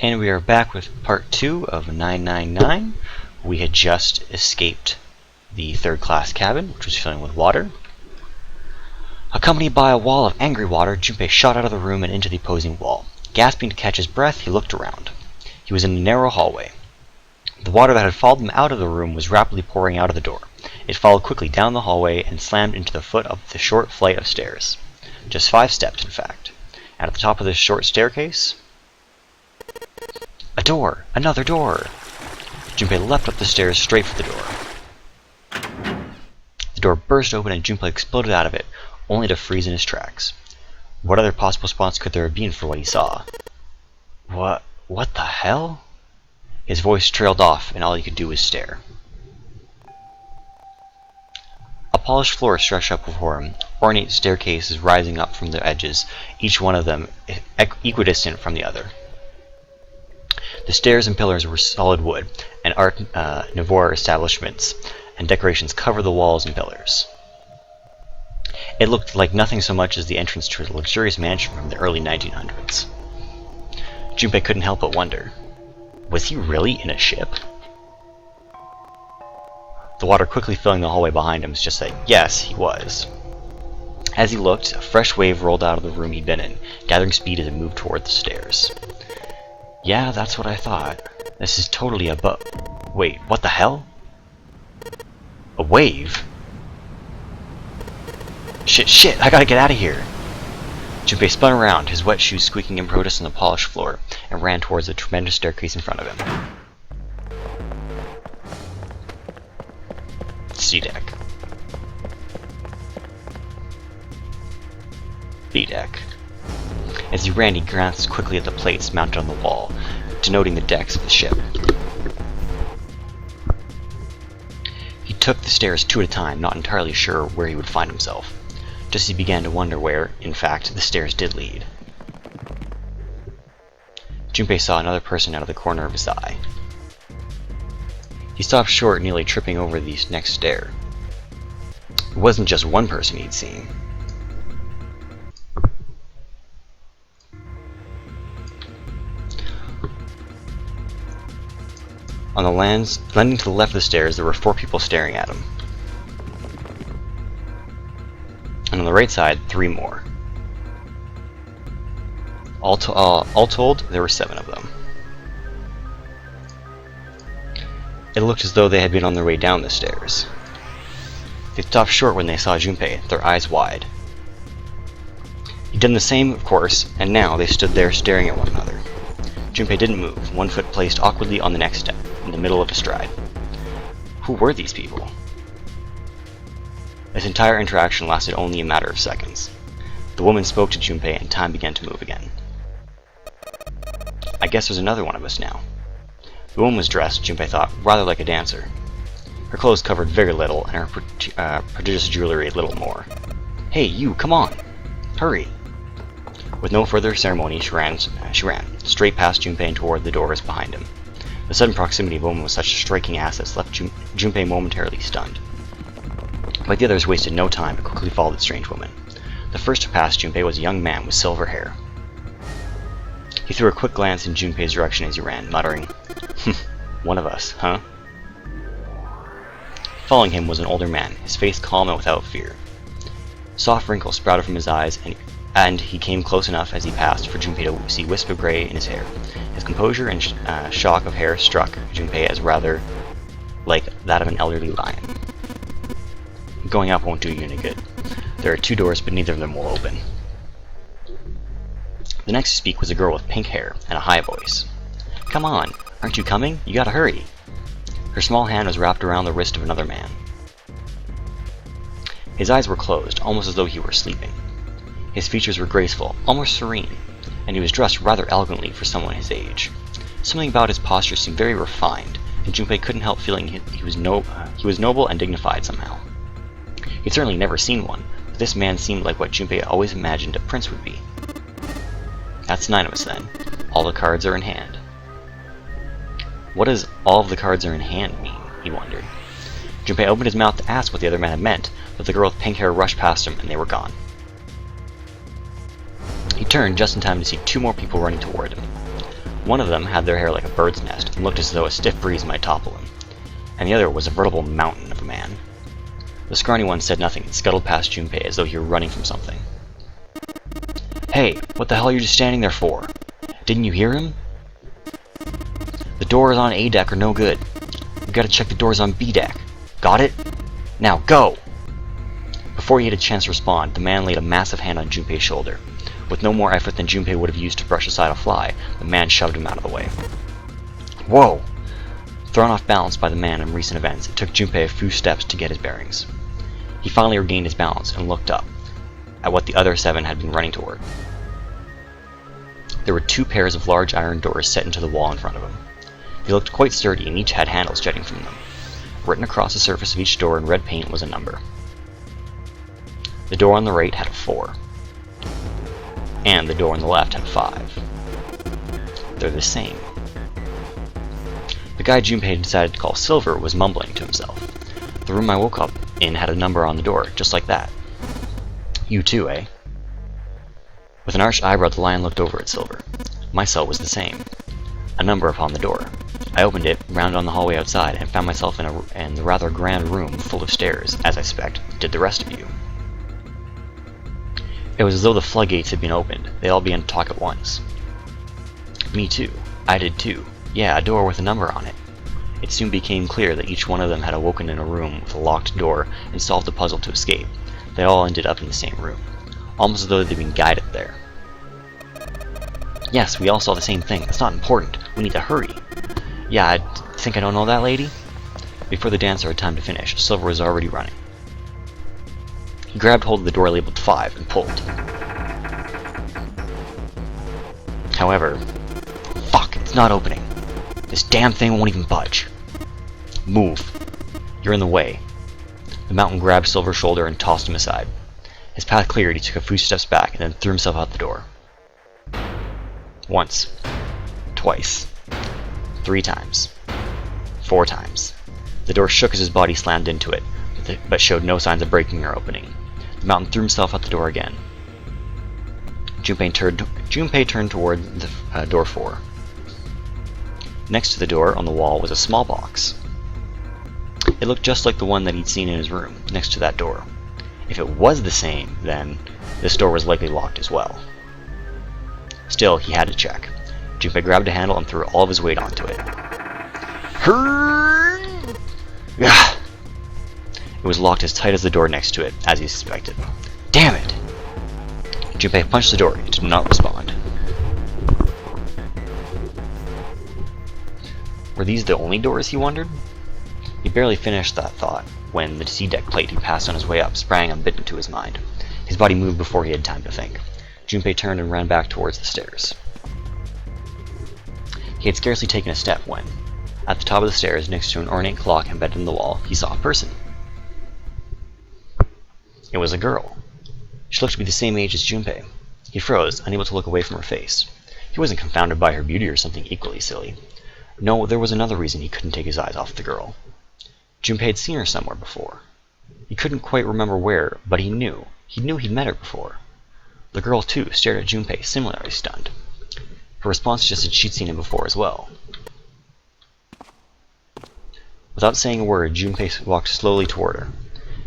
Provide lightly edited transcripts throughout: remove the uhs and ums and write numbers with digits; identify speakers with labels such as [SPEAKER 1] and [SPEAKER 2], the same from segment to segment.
[SPEAKER 1] And we are back with part 2 of 999. We had just escaped the third-class cabin, which was filling with water. Accompanied by a wall of angry water, Junpei shot out of the room and into the opposing wall. Gasping to catch his breath, he looked around. He was in a narrow hallway. The water that had followed him out of the room was rapidly pouring out of the door. It followed quickly down the hallway and slammed into the foot of the short flight of stairs. Just 5 steps, in fact. And at the top of this short staircase, a door! Another door! Junpei leapt up the stairs straight for the door. The door burst open and Junpei exploded out of it, only to freeze in his tracks. What other possible response could there have been for what he saw? What the hell? His voice trailed off, and all he could do was stare. A polished floor stretched up before him, ornate staircases rising up from the edges, each one of them equidistant from the other. The stairs and pillars were solid wood, and Art Nouveau establishments and decorations covered the walls and pillars. It looked like nothing so much as the entrance to a luxurious mansion from the early 1900s. Junpei couldn't help but wonder, was he really in a ship? The water quickly filling the hallway behind him just said, yes, he was. As he looked, a fresh wave rolled out of the room he'd been in, gathering speed as it moved toward the stairs. Yeah, that's what I thought. This is totally a Wait, what the hell? A wave? Shit, I gotta get out of here! Junpei spun around, his wet shoes squeaking in protest on the polished floor, and ran towards the tremendous staircase in front of him. C-deck. B-deck. As he ran, he glanced quickly at the plates mounted on the wall, denoting the decks of the ship. He took the stairs 2 at a time, not entirely sure where he would find himself, just as he began to wonder where, in fact, the stairs did lead. Junpei saw another person out of the corner of his eye. He stopped short, nearly tripping over the next stair. It wasn't just one person he'd seen. On the landing to the left of the stairs, there were 4 people staring at him. And on the right side, 3 more. All told, there were 7 of them. It looked as though they had been on their way down the stairs. They stopped short when they saw Junpei, their eyes wide. He'd done the same, of course, and now they stood there staring at one another. Junpei didn't move, one foot placed awkwardly on the next step, in the middle of a stride. Who were these people? This entire interaction lasted only a matter of seconds. The woman spoke to Junpei and time began to move again. I guess there's another one of us now. The woman was dressed, Junpei thought, rather like a dancer. Her clothes covered very little, and her prodigious jewelry a little more. Hey, you, come on! Hurry! With no further ceremony, she ran straight past Junpei and toward the doors behind him. The sudden proximity of the woman with such striking assets left Junpei momentarily stunned. But the others wasted no time but quickly followed the strange woman. The first to pass Junpei was a young man with silver hair. He threw a quick glance in Junpei's direction as he ran, muttering, one of us, huh? Following him was an older man, his face calm and without fear. Soft wrinkles sprouted from his eyes, and he came close enough as he passed for Junpei to see wisp of gray in his hair. His composure and shock of hair struck Junpei as rather like that of an elderly lion. Going up won't do you any good. There are 2 doors, but neither of them will open. The next to speak was a girl with pink hair and a high voice. Come on, aren't you coming? You gotta hurry. Her small hand was wrapped around the wrist of another man. His eyes were closed, almost as though he were sleeping. His features were graceful, almost serene, and he was dressed rather elegantly for someone his age. Something about his posture seemed very refined, and Junpei couldn't help feeling he was noble and dignified somehow. He'd certainly never seen one, but this man seemed like what Junpei always imagined a prince would be. That's 9 of us then. All the cards are in hand. What does all of the cards are in hand mean? He wondered. Junpei opened his mouth to ask what the other man had meant, but the girl with pink hair rushed past him and they were gone. He turned just in time to see 2 more people running toward him. One of them had their hair like a bird's nest and looked as though a stiff breeze might topple him, and the other was a veritable mountain of a man. The scrawny one said nothing and scuttled past Junpei as though he were running from something. "Hey, what the hell are you just standing there for? Didn't you hear him? The doors on A deck are no good. You gotta check the doors on B deck. Got it? Now go!" Before he had a chance to respond, the man laid a massive hand on Junpei's shoulder. With no more effort than Junpei would have used to brush aside a fly, the man shoved him out of the way. Whoa! Thrown off balance by the man in recent events, it took Junpei a few steps to get his bearings. He finally regained his balance and looked up at what the other 7 had been running toward. There were 2 pairs of large iron doors set into the wall in front of him. They looked quite sturdy and each had handles jutting from them. Written across the surface of each door in red paint was a number. The door on the right had a 4, and the door on the left had a 5. They're the same. The guy Junpei decided to call Silver was mumbling to himself. The room I woke up in had a number on the door, just like that. You too, eh? With an arched eyebrow, the lion looked over at Silver. My cell was the same. A number upon the door. I opened it, rounded on the hallway outside, and found myself in the rather grand room full of stairs, as I suspect did the rest of you. It was as though the floodgates had been opened. They all began to talk at once. Me too. I did too. Yeah, a door with a number on it. It soon became clear that each one of them had awoken in a room with a locked door and solved a puzzle to escape. They all ended up in the same room, almost as though they'd been guided there. Yes, we all saw the same thing. That's not important. We need to hurry. Yeah, I think I don't know that lady? Before the dancer had time to finish, Silver was already running. He grabbed hold of the door labeled 5 and pulled. However, fuck, it's not opening. This damn thing won't even budge. Move. You're in the way. The mountain grabbed Silver's shoulder and tossed him aside. His path cleared, he took a few steps back and then threw himself out the door. Once. Twice. 3 times. 4 times. The door shook as his body slammed into it, but showed no signs of breaking or opening. The mountain threw himself out the door again. Junpei turned toward the door 4. Next to the door on the wall was a small box. It looked just like the one that he'd seen in his room, next to that door. If it was the same, then this door was likely locked as well. Still, he had to check. Junpei grabbed a handle and threw all of his weight onto it. It was locked as tight as the door next to it, as he suspected. Damn it! Junpei punched the door. It did not respond. Were these the only doors, he wondered? He barely finished that thought when the C-deck plate he passed on his way up sprang unbidden to his mind. His body moved before he had time to think. Junpei turned and ran back towards the stairs. He had scarcely taken a step when, at the top of the stairs, next to an ornate clock embedded in the wall, he saw a person. It was a girl. She looked to be the same age as Junpei. He froze, unable to look away from her face. He wasn't confounded by her beauty or something equally silly. No, there was another reason he couldn't take his eyes off the girl. Junpei had seen her somewhere before. He couldn't quite remember where, but he knew. He knew he'd met her before. The girl, too, stared at Junpei, similarly stunned. Her response suggested she'd seen him before as well. Without saying a word, Junpei walked slowly toward her.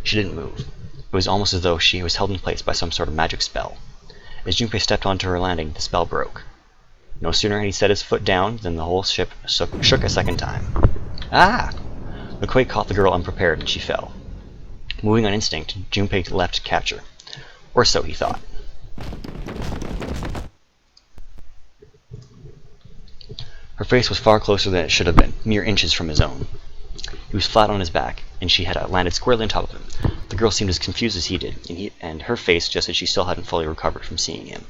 [SPEAKER 1] She didn't move. It was almost as though she was held in place by some sort of magic spell. As Junpei stepped onto her landing, the spell broke. No sooner had he set his foot down than the whole ship shook a second time. Ah! The quake caught the girl unprepared and she fell. Moving on instinct, Junpei leapt to catch her. Or so he thought. Her face was far closer than it should have been, mere inches from his own. He was flat on his back, and she had landed squarely on top of him. The girl seemed as confused as he did, and her face suggested she still hadn't fully recovered from seeing him.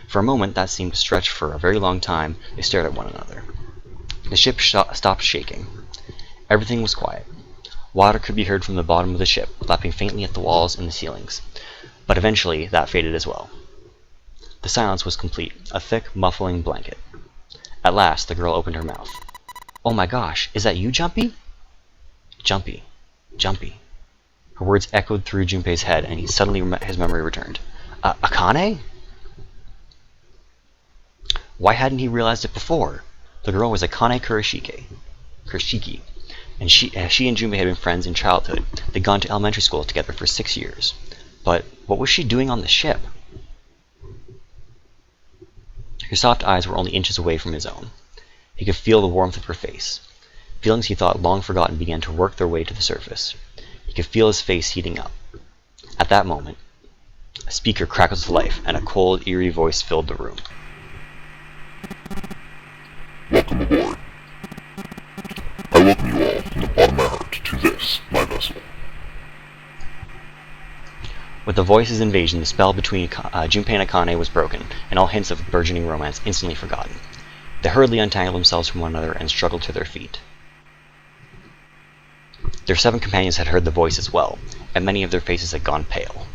[SPEAKER 1] For a moment that seemed to stretch for a very long time. They stared at one another. The ship stopped shaking. Everything was quiet. Water could be heard from the bottom of the ship, lapping faintly at the walls and the ceilings. But eventually that faded as well. The silence was complete, a thick, muffling blanket. At last the girl opened her mouth. "Oh my gosh, is that you, Jumpy?" Jumpy. Jumpy. Her words echoed through Junpei's head, and his memory returned. Akane? Why hadn't he realized it before? The girl was Akane Kurashiki, and she and Junpei had been friends in childhood. They'd gone to elementary school together for 6 years. But what was she doing on the ship? Her soft eyes were only inches away from his own. He could feel the warmth of her face. Feelings he thought long forgotten began to work their way to the surface. He could feel his face heating up. At that moment, a speaker crackled to life, and a cold, eerie voice filled the room.
[SPEAKER 2] Welcome aboard. I welcome you all from the bottom of my heart to this, my vessel.
[SPEAKER 1] With the voice's invasion, the spell between Junpei and Akane was broken, and all hints of burgeoning romance instantly forgotten. They hurriedly untangled themselves from one another and struggled to their feet. Their 7 companions had heard the voice as well, and many of their faces had gone pale.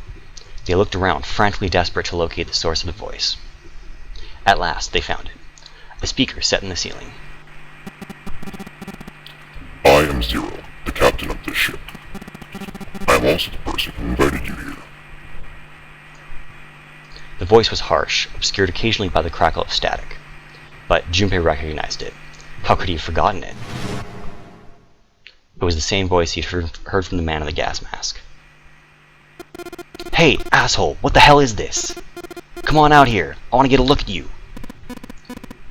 [SPEAKER 1] They looked around, frantically desperate to locate the source of the voice. At last, they found it. A speaker set in the ceiling.
[SPEAKER 2] I am Zero, the captain of this ship. I am also the person who invited you here.
[SPEAKER 1] The voice was harsh, obscured occasionally by the crackle of static. But Junpei recognized it. How could he have forgotten it? It was the same voice he'd heard from the man in the gas mask. Hey, asshole, what the hell is this? Come on out here, I want to get a look at you.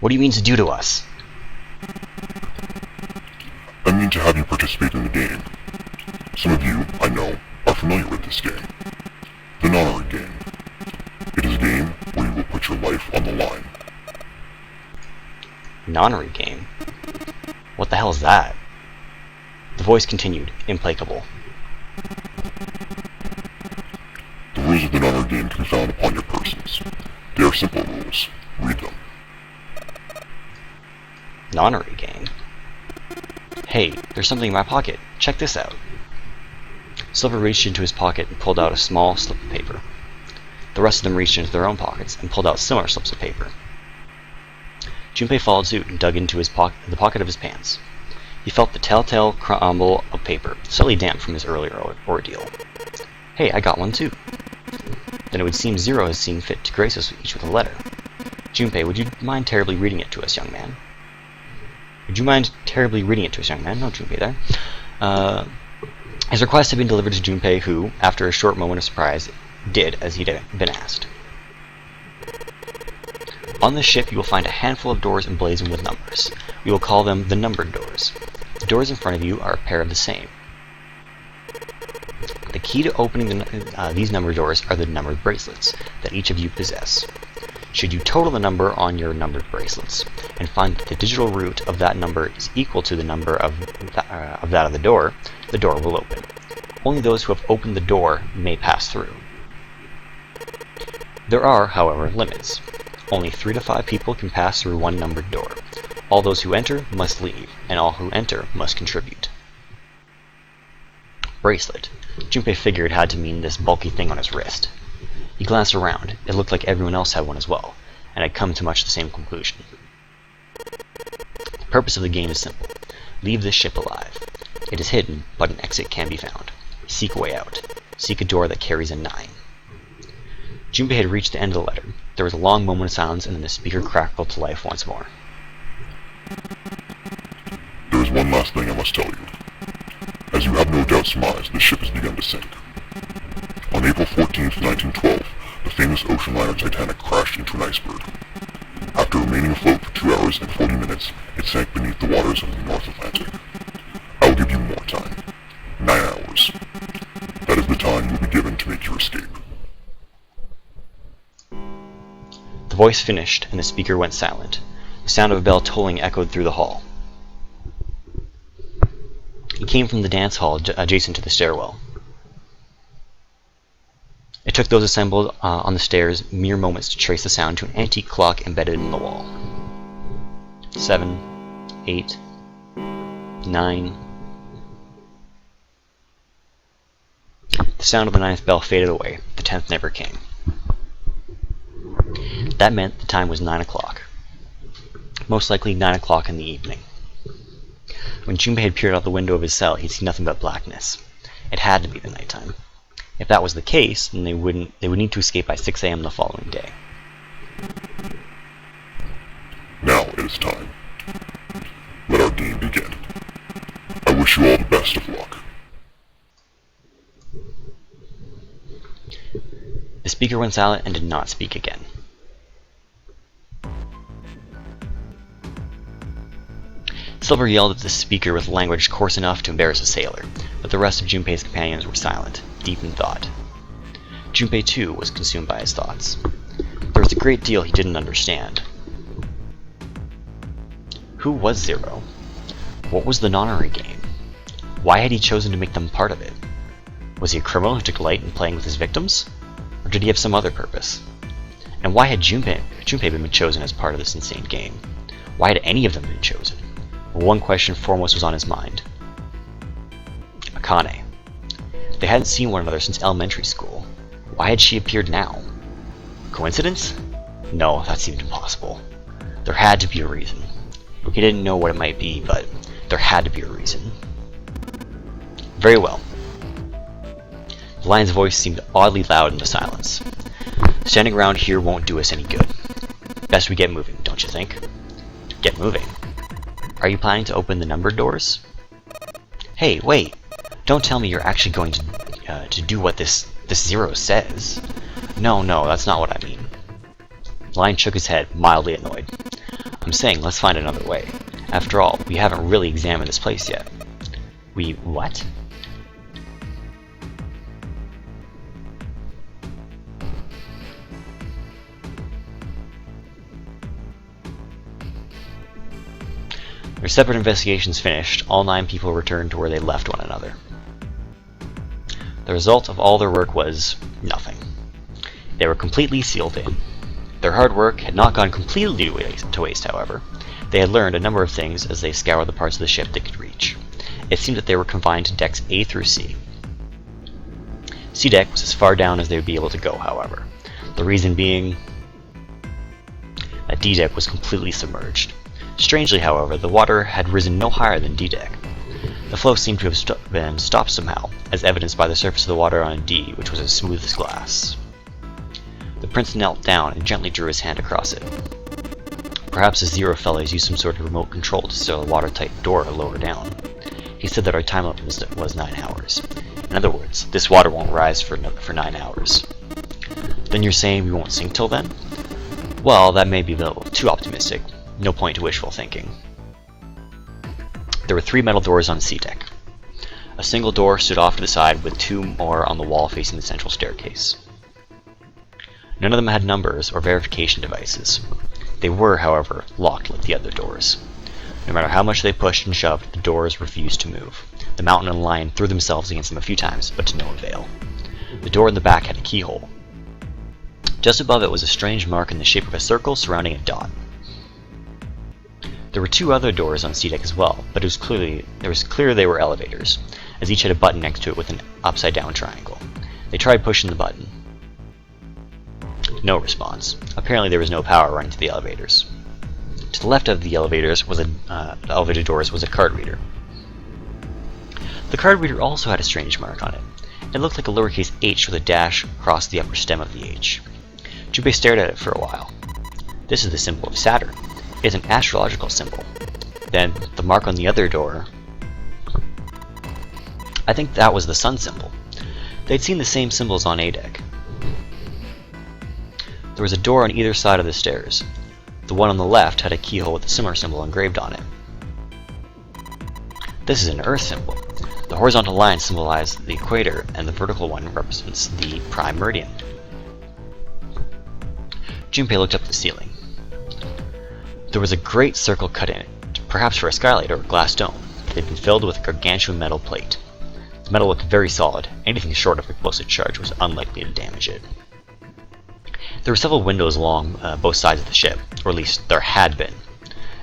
[SPEAKER 1] What do you mean to do to us?
[SPEAKER 2] I mean to have you participate in the game. Some of you, I know, are familiar with this game. The Nonary game. It is a game where you will put your life on the line.
[SPEAKER 1] Nonary game? What the hell is that? The voice continued, implacable.
[SPEAKER 2] The rules of the Nonary game can be found upon your persons. They are simple rules. Read them.
[SPEAKER 1] Nonary game? Hey, there's something in my pocket. Check this out. Silver reached into his pocket and pulled out a small slip of paper. The rest of them reached into their own pockets and pulled out similar slips of paper. Junpei followed suit and dug into the pocket of his pants. He felt the telltale crumble of paper, slightly damp from his earlier ordeal. Hey, I got one too. Then it would seem Zero has seen fit to grace us each with a letter. Junpei, would you mind terribly reading it to us, young man? Would you mind terribly reading it to us, young man? No, Junpei there. His request had been delivered to Junpei, who, after a short moment of surprise, did as he'd been asked. On this ship you will find a handful of doors emblazoned with numbers. We will call them the numbered doors. The doors in front of you are a pair of the same. The key to opening these numbered doors are the numbered bracelets that each of you possess. Should you total the number on your numbered bracelets and find that the digital root of that number is equal to the number of that of the door will open. Only those who have opened the door may pass through. There are, however, limits. Only 3 to 5 people can pass through one numbered door. All those who enter must leave, and all who enter must contribute. Bracelet. Junpei figured had to mean this bulky thing on his wrist. He glanced around. It looked like everyone else had one as well, and had come to much the same conclusion. The purpose of the game is simple. Leave this ship alive. It is hidden, but an exit can be found. Seek a way out. Seek a door that carries a 9. Junpei had reached the end of the letter. There was a long moment of silence, and then the speaker crackled to life once more.
[SPEAKER 2] There is one last thing I must tell you. As you have no doubt surmised, the ship has begun to sink. On April 14th, 1912, the famous ocean liner Titanic crashed into an iceberg. After remaining afloat for 2 hours and 40 minutes, it sank beneath the waters of the North Atlantic. I will give you more time. 9 hours. That is the time you will be given to make your escape.
[SPEAKER 1] The voice finished, and the speaker went silent. The sound of a bell tolling echoed through the hall. It came from the dance hall adjacent to the stairwell. It took those assembled on the stairs mere moments to trace the sound to an antique clock embedded in the wall. 7, 8, 9. The sound of the 9th bell faded away. The 10th never came. That meant the time was 9 o'clock. Most likely 9 o'clock in the evening. When Junpei had peered out the window of his cell, he'd seen nothing but blackness. It had to be the nighttime. If that was the case, then they would need to escape by 6 a.m. the following day.
[SPEAKER 2] it is time. Let our game begin. I wish you all the best of luck.
[SPEAKER 1] The speaker went silent and did not speak again. Silver yelled at the speaker with language coarse enough to embarrass a sailor, but the rest of Junpei's companions were silent, deep in thought. Junpei, too, was consumed by his thoughts. There was a great deal he didn't understand. Who was Zero? What was the nonary game? Why had he chosen to make them part of it? Was he a criminal who took delight in playing with his victims? Or did he have some other purpose? And why had Junpei been chosen as part of this insane game? Why had any of them been chosen? Well, one question foremost was on his mind. Akane. They hadn't seen one another since elementary school. Why had she appeared now? Coincidence? No, that seemed impossible. There had to be a reason. He didn't know what it might be, but there had to be a reason. Very well. The lion's voice seemed oddly loud in the silence. Standing around here won't do us any good. Best we get moving, don't you think? Get moving? Are you planning to open the numbered doors? Hey, wait! Don't tell me you're actually going to do what this Zero says. No, that's not what I mean. The lion shook his head, mildly annoyed. I'm saying let's find another way. After all, we haven't really examined this place yet. We what? Their separate investigations finished, all 9 people returned to where they left one another. The result of all their work was nothing. They were completely sealed in. Their hard work had not gone completely to waste, however. They had learned a number of things as they scoured the parts of the ship they could reach. It seemed that they were confined to decks A through C. C deck was as far down as they would be able to go, however. The reason being that D deck was completely submerged. Strangely, however, the water had risen no higher than D deck. The flow seemed to have been stopped somehow, as evidenced by the surface of the water on D, which was as smooth as glass. The prince knelt down and gently drew his hand across it. Perhaps the Zero fellows used some sort of remote control to seal a watertight door lower down. He said that our time limit was 9 hours. In other words, this water won't rise for 9 hours. Then you're saying we won't sink till then? Well, that may be a little too optimistic. No point to wishful thinking. There were 3 metal doors on C deck. A single door stood off to the side with 2 more on the wall facing the central staircase. None of them had numbers or verification devices. They were, however, locked like the other doors. No matter how much they pushed and shoved, the doors refused to move. The mountain and the lion threw themselves against them a few times, but to no avail. The door in the back had a keyhole. Just above it was a strange mark in the shape of a circle surrounding a dot. There were 2 other doors on C deck as well, but it was clear they were elevators, as each had a button next to it with an upside-down triangle. They tried pushing the button. No response. Apparently there was no power running to the elevators. To the left of the elevators was the elevator doors was a card reader. The card reader also had a strange mark on it. It looked like a lowercase h with a dash across the upper stem of the h. Junpei stared at it for a while. This is the symbol of Saturn. It's an astrological symbol. Then, the mark on the other door... I think that was the sun symbol. They'd seen the same symbols on A deck. There was a door on either side of the stairs. The one on the left had a keyhole with a similar symbol engraved on it. This is an Earth symbol. The horizontal line symbolizes the equator, and the vertical one represents the prime meridian. Junpei looked up at the ceiling. There was a great circle cut in it, perhaps for a skylight or a glass dome. It had been filled with a gargantuan metal plate. The metal looked very solid. Anything short of explosive charge was unlikely to damage it. There were several windows along both sides of the ship, or at least there had been.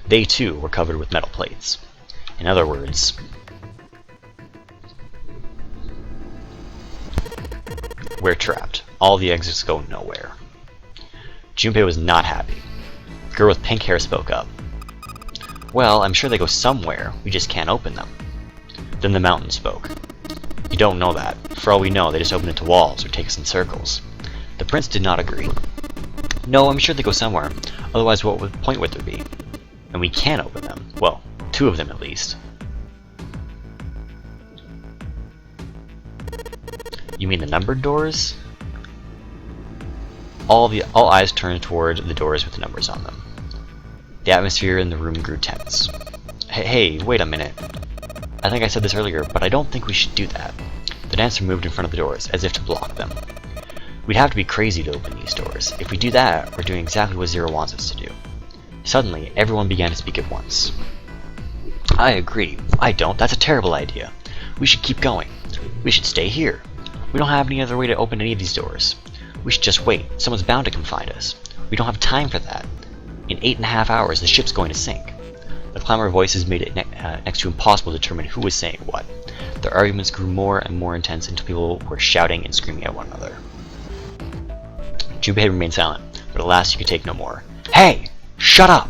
[SPEAKER 1] They, too, were covered with metal plates. In other words, we're trapped. All the exits go nowhere. Junpei was not happy. The girl with pink hair spoke up. Well, I'm sure they go somewhere, we just can't open them. Then the mountain spoke. You don't know that. For all we know, they just open into walls or take us in circles. The prince did not agree. No, I'm sure they go somewhere. Otherwise, what point would there be? and we can open them. Well, 2 of them at least. You mean the numbered doors? All eyes turned toward the doors with the numbers on them. The atmosphere in the room grew tense. Hey, wait a minute. I think I said this earlier, but I don't think we should do that. The dancer moved in front of the doors, as if to block them. We'd have to be crazy to open these doors. If we do that, we're doing exactly what Zero wants us to do. Suddenly, everyone began to speak at once. I agree. I don't. That's a terrible idea. We should keep going. We should stay here. We don't have any other way to open any of these doors. We should just wait. Someone's bound to come find us. We don't have time for that. In 8.5 hours, the ship's going to sink. The clamor of voices made it next to impossible to determine who was saying what. Their arguments grew more and more intense until people were shouting and screaming at one another. Junpei remained silent, but at last he could take no more. Hey! Shut up!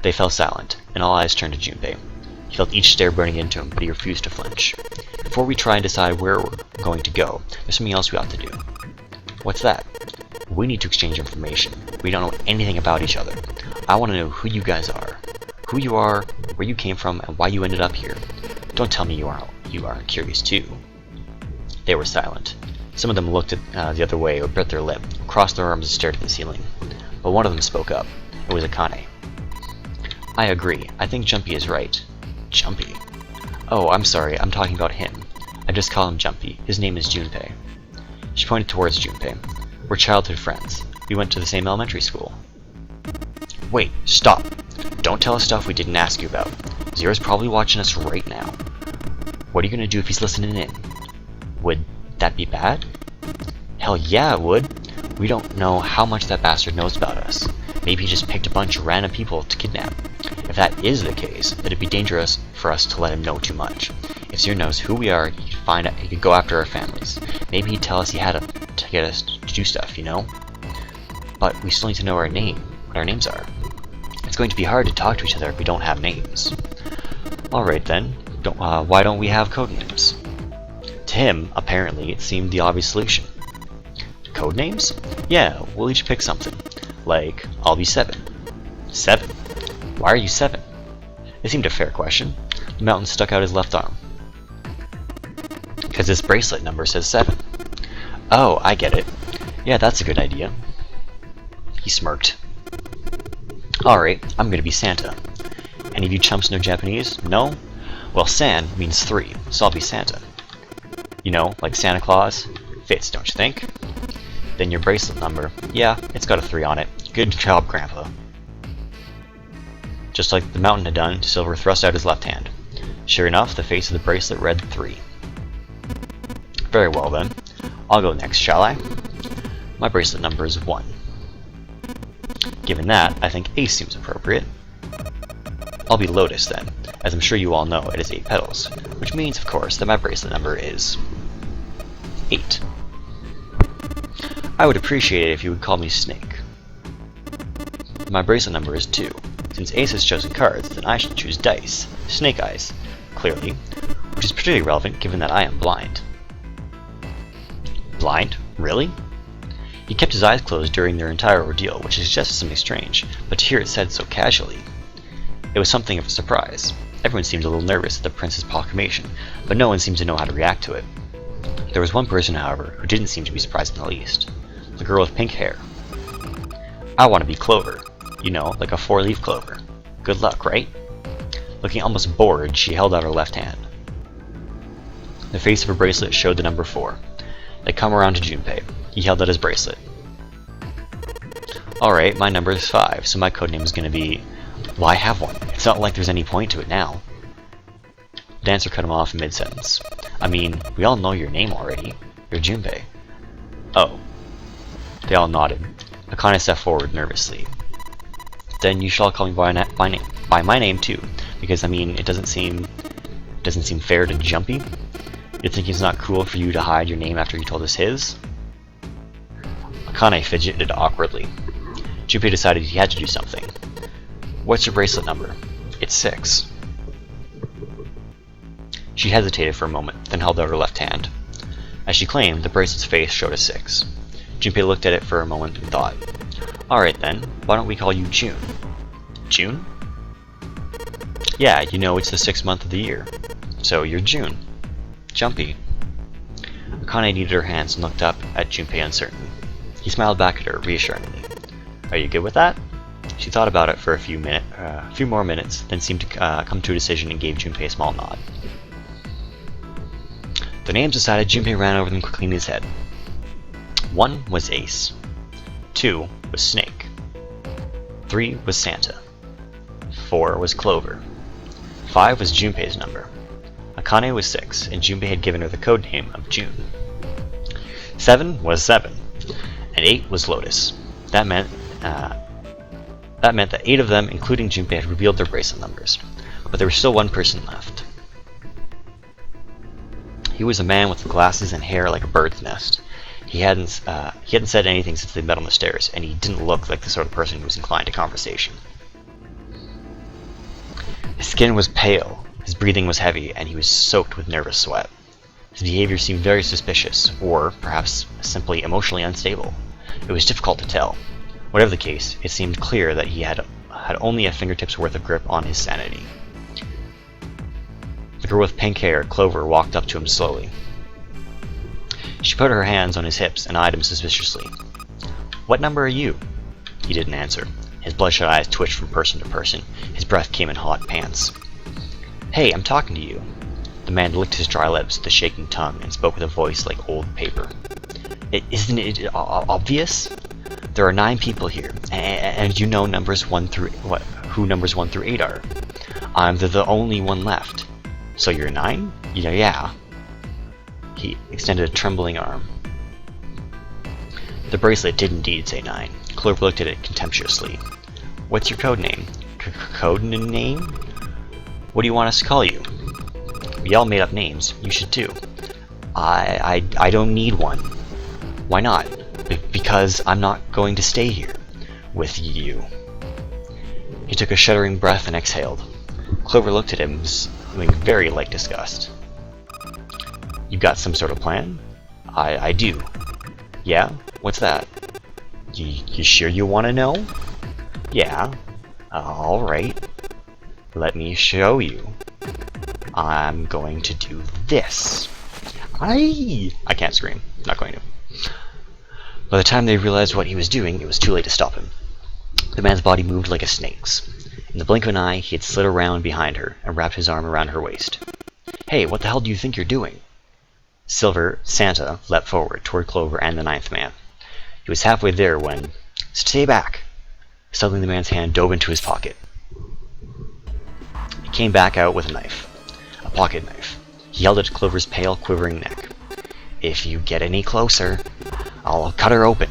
[SPEAKER 1] They fell silent, and all eyes turned to Junpei. He felt each stare burning into him, but he refused to flinch. Before we try and decide where we're going to go, there's something else we ought to do. What's that? We need to exchange information. We don't know anything about each other. I want to know who you guys are. Who you are, where you came from, and why you ended up here. Don't tell me you aren't curious too. They were silent. Some of them looked at the other way or bit their lip, crossed their arms and stared at the ceiling. But one of them spoke up. It was Akane. I agree. I think Jumpy is right. Jumpy? Oh, I'm sorry. I'm talking about him. I just call him Jumpy. His name is Junpei. She pointed towards Junpei. We're childhood friends. We went to the same elementary school. Wait, stop. Don't tell us stuff we didn't ask you about. Zero's probably watching us right now. What are you gonna do if he's listening in? Would that be bad? Hell yeah, it would. We don't know how much that bastard knows about us. Maybe he just picked a bunch of random people to kidnap. If that is the case, then it'd be dangerous for us to let him know too much. If Zero knows who we are, he could go after our families. Maybe he'd tell us he had to get us to do stuff, you know? But we still need to know what our names are. It's going to be hard to talk to each other if we don't have names. Alright then, why don't we have code names? To him, apparently, it seemed the obvious solution. Code names? Yeah, we'll each pick something. Like, I'll be 7. 7? Why are you 7? It seemed a fair question. The mountain stuck out his left arm. Because this bracelet number says 7. Oh, I get it. Yeah, that's a good idea. He smirked. Alright, I'm gonna be Santa. Any of you chumps know Japanese? No? Well, San means 3, so I'll be Santa. You know, like Santa Claus? Fits, don't you think? Then your bracelet number. Yeah, it's got a 3 on it. Good job, Grandpa. Just like the mountain had done, Silver thrust out his left hand. Sure enough, the face of the bracelet read 3. Very well then. I'll go next, shall I? My bracelet number is 1. Given that, I think Ace seems appropriate. I'll be Lotus then, as I'm sure you all know it is 8 petals, which means, of course, that my bracelet number is 8. I would appreciate it if you would call me Snake. My bracelet number is 2. Since Ace has chosen cards, then I should choose dice, Snake Eyes, clearly, which is particularly relevant given that I am blind. Blind? Really? He kept his eyes closed during their entire ordeal, which suggested something strange, but to hear it said so casually, it was something of a surprise. Everyone seemed a little nervous at the prince's proclamation, but no one seemed to know how to react to it. There was one person, however, who didn't seem to be surprised in the least. The girl with pink hair. I want to be Clover. You know, like a 4-leaf clover. Good luck, right? Looking almost bored, she held out her left hand. The face of her bracelet showed the number 4. They come around to Junpei. He held out his bracelet. Alright, my number is 5, so my codename is going to be... Well, I have one. It's not like there's any point to it now. The dancer cut him off in mid-sentence. I mean, we all know your name already. You're Junpei. Oh. They all nodded. Akane stepped forward nervously. Then you should all call me by my name too, because I mean, it doesn't seem fair to Jumpy. You think it's not cool for you to hide your name after you told us his? Akane fidgeted awkwardly. Junpei decided he had to do something. What's your bracelet number? It's 6. She hesitated for a moment, then held out her left hand. As she claimed, the bracelet's face showed a 6. Junpei looked at it for a moment and thought, Alright then, why don't we call you June? June? Yeah, you know it's the 6th month of the year. So you're June. Jumpy. Akane kneaded her hands and looked up at Junpei uncertainly. He smiled back at her reassuringly. Are you good with that? She thought about it for a few more minutes, then seemed to come to a decision and gave Junpei a small nod. The names decided, Junpei ran over them quickly in his head. 1 was Ace. 2 was Snake. 3 was Santa. 4 was Clover. 5 was Junpei's number. Akane was 6, and Junpei had given her the code name of June. 7 was 7, and 8 was Lotus. That meant that 8 of them, including Junpei, had revealed their bracelet numbers, but there was still one person left. He was a man with glasses and hair like a bird's nest. He hadn't said anything since they met on the stairs, and he didn't look like the sort of person who was inclined to conversation. His skin was pale, his breathing was heavy, and he was soaked with nervous sweat. His behavior seemed very suspicious, or perhaps simply emotionally unstable. It was difficult to tell. Whatever the case, it seemed clear that he had only a fingertip's worth of grip on his sanity. The girl with pink hair, Clover, walked up to him slowly. She put her hands on his hips and eyed him suspiciously. What number are you? He didn't answer. His bloodshot eyes twitched from person to person. His breath came in hot pants. Hey, I'm talking to you. The man licked his dry lips with a shaking tongue and spoke with a voice like old paper. Isn't it obvious? There are 9 people here, and you know who numbers 1 through 8 are. I'm the only one left. So you're 9? Yeah. He extended a trembling arm. The bracelet did indeed say 9. Clover looked at it contemptuously. What's your code name? Code name? What do you want us to call you? We all made up names. You should too. I don't need one. Why not? Because I'm not going to stay here with you. He took a shuddering breath and exhaled. Clover looked at him, with very light disgust. You got some sort of plan? I do. Yeah? What's that? You sure you want to know? Yeah. Alright. Let me show you. I'm going to do this. I can't scream. Not going to. By the time they realized what he was doing, it was too late to stop him. The man's body moved like a snake's. In the blink of an eye, he had slid around behind her and wrapped his arm around her waist. Hey, what the hell do you think you're doing? Santa leapt forward toward Clover and the 9th man. He was halfway there when... Stay back! Suddenly the man's hand dove into his pocket. He came back out with a knife. A pocket knife. He held it to Clover's pale, quivering neck. If you get any closer, I'll cut her open.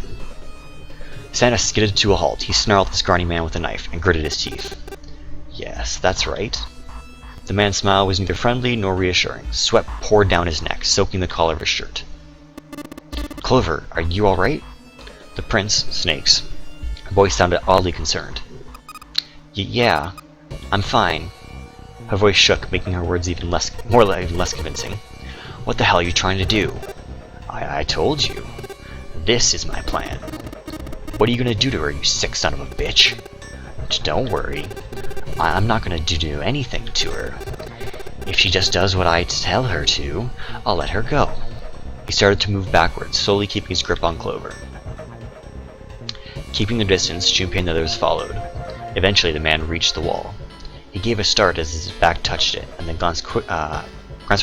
[SPEAKER 1] Santa skidded to a halt. He snarled at the scrawny man with a knife and gritted his teeth. Yes, that's right. The man's smile was neither friendly nor reassuring. Sweat poured down his neck, soaking the collar of his shirt. Clover, are you alright? The prince, Snake's voice sounded oddly concerned. Yeah, I'm fine. Her voice shook, making her words even less convincing. What the hell are you trying to do? I told you. This is my plan. What are you gonna do to her, you sick son of a bitch? Don't worry. I'm not gonna do anything to her. If she just does what I tell her to, I'll let her go. He started to move backwards, slowly keeping his grip on Clover. Keeping their distance, Junpei and the others followed. Eventually the man reached the wall. He gave a start as his back touched it, and then glanced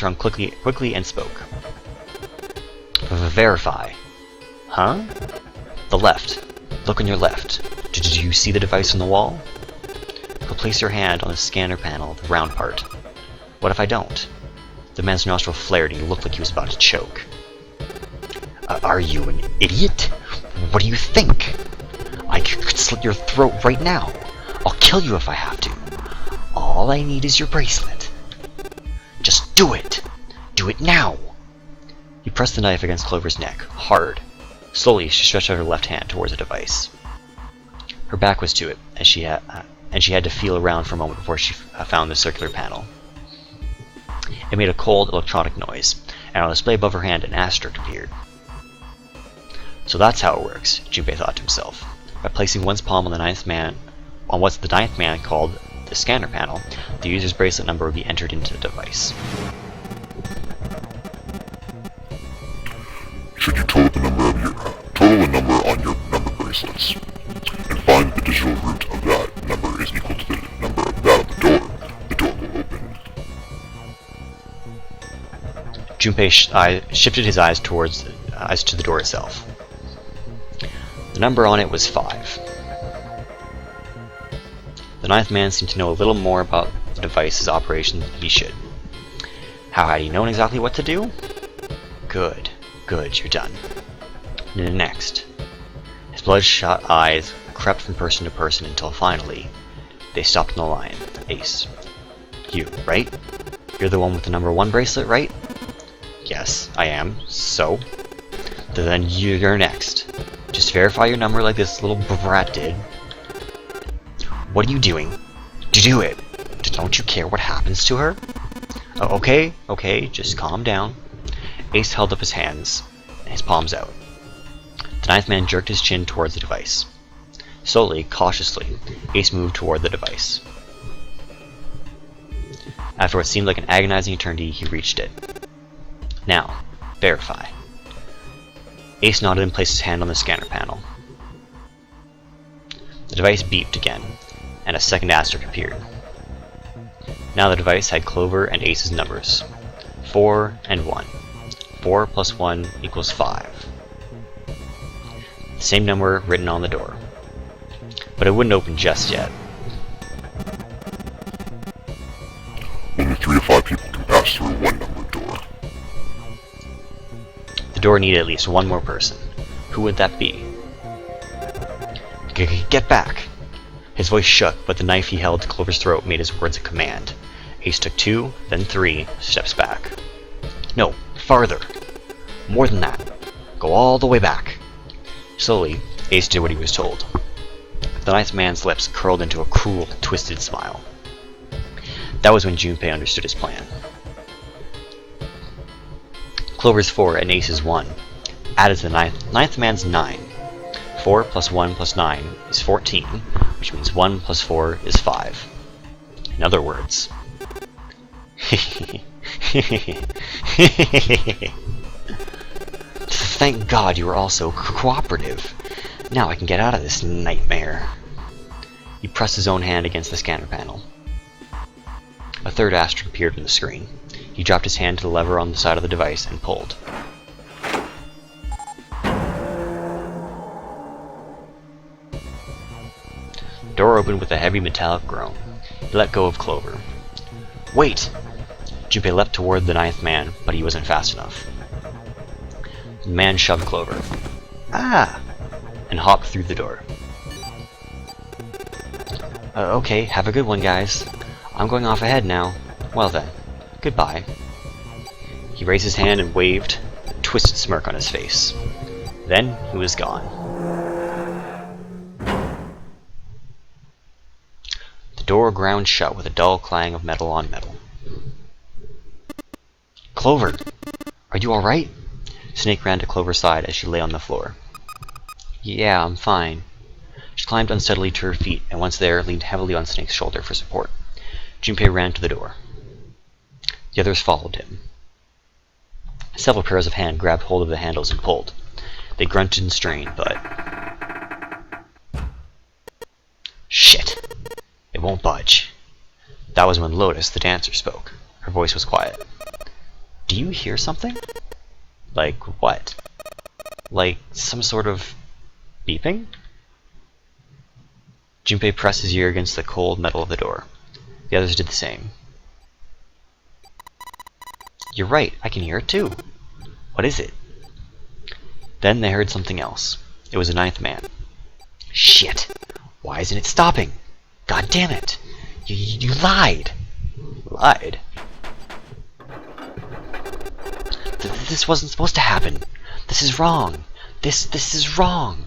[SPEAKER 1] around quickly and spoke. Verify. Huh? The left. Look on your left. Did you see the device on the wall? Place your hand on the scanner panel, the round part. What if I don't? The man's nostril flared and he looked like he was about to choke. Are you an idiot? What do you think? I could slit your throat right now. I'll kill you if I have to. All I need is your bracelet. Just do it! Do it now! He pressed the knife against Clover's neck, hard. Slowly, she stretched out her left hand towards the device. Her back was to it, and she had to feel around for a moment before she found the circular panel. It made a cold, electronic noise, and on the display above her hand an asterisk appeared. So that's how it works, Junpei thought to himself. By placing one's palm on the 9th on what's the ninth man called the scanner panel, the user's bracelet number would be entered into the device.
[SPEAKER 2] Should you total the number on your number bracelets, and find the digital root of that number is equal to the number of that of the door will open.
[SPEAKER 1] Junpei shifted his eyes to the door itself. The number on it was 5. The ninth man seemed to know a little more about the device's operation than he should. How had he known exactly what to do? Good, you're done. Next. His bloodshot eyes crept from person to person until finally, they stopped in the line. Ace. You, right? You're the one with the number 1 bracelet, right? Yes, I am. So? Then you're next. Just verify your number like this little brat did. What are you doing? Do it! Don't you care what happens to her? Oh, okay, just calm down. Ace held up his hands, his palms out. The ninth man jerked his chin towards the device. Slowly, cautiously, Ace moved toward the device. After what seemed like an agonizing eternity, he reached it. Now, verify. Ace nodded and placed his hand on the scanner panel. The device beeped again, and a second asterisk appeared. Now the device had Clover and Ace's numbers. 4 and 1. 4 plus 1 equals 5. The same number written on the door. But it wouldn't open just yet.
[SPEAKER 2] Only 3 to 5 people can pass through one numbered door.
[SPEAKER 1] The door needed at least one more person. Who would that be? Get back! His voice shook, but the knife he held to Clover's throat made his words a command. Ace took 2, then 3 steps back. No, farther! More than that. Go all the way back. Slowly, Ace did what he was told. The ninth man's lips curled into a cruel, twisted smile. That was when Junpei understood his plan. Clover's 4 and Ace's 1 added to the ninth man's 9. 4 plus 1 plus 9 is 14, which means 1 plus 4 is 5. In other words... Thank God you were all so cooperative. Now I can get out of this nightmare. He pressed his own hand against the scanner panel. A third asterisk appeared on the screen. He dropped his hand to the lever on the side of the device and pulled. The door opened with a heavy metallic groan. He let go of Clover. Wait! Junpei leapt toward the ninth man, but he wasn't fast enough. The man shoved Clover. Ah! And hopped through the door. Okay, have a good one, guys. I'm going off ahead now. Well then, goodbye. He raised his hand and waved, a twisted smirk on his face. Then he was gone. The door ground shut with a dull clang of metal on metal. Clover! Are you alright? Snake ran to Clover's side as she lay on the floor. Yeah, I'm fine. She climbed unsteadily to her feet, and once there, leaned heavily on Snake's shoulder for support. Junpei ran to the door. The others followed him. Several pairs of hands grabbed hold of the handles and pulled. They grunted and strained, but... Shit! It won't budge. That was when Lotus, the dancer, spoke. Her voice was quiet. Do you hear something? Like what? Like some sort of beeping? Junpei pressed his ear against the cold metal of the door. The others did the same. You're right, I can hear it too. What is it? Then they heard something else. It was a ninth man. Shit! Why isn't it stopping? God damn it! You lied! Lied? This wasn't supposed to happen. This is wrong. This is wrong.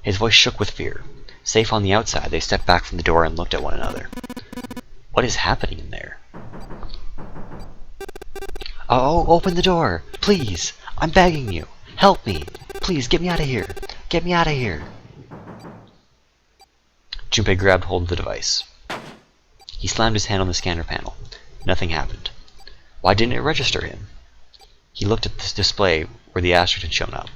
[SPEAKER 1] His voice shook with fear. Safe on the outside, they stepped back from the door and looked at one another. What is happening in there? Oh, open the door! Please! I'm begging you! Help me! Please, get me out of here! Get me out of here! Junpei grabbed hold of the device. He slammed his hand on the scanner panel. Nothing happened. Why didn't it register him? He looked at the display where the asterisk had shown up.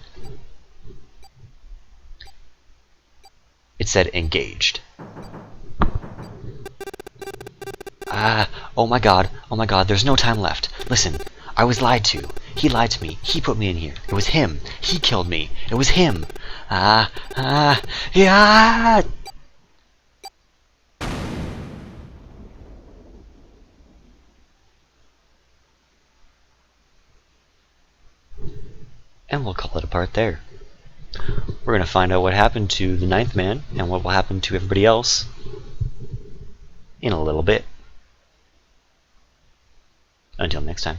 [SPEAKER 1] It said engaged. Oh my god, there's no time left. Listen, I was lied to. He lied to me. He put me in here. It was him. He killed me. It was him. Yeah! And we'll call it a part there. We're going to find out what happened to the ninth man and what will happen to everybody else in a little bit. Until next time.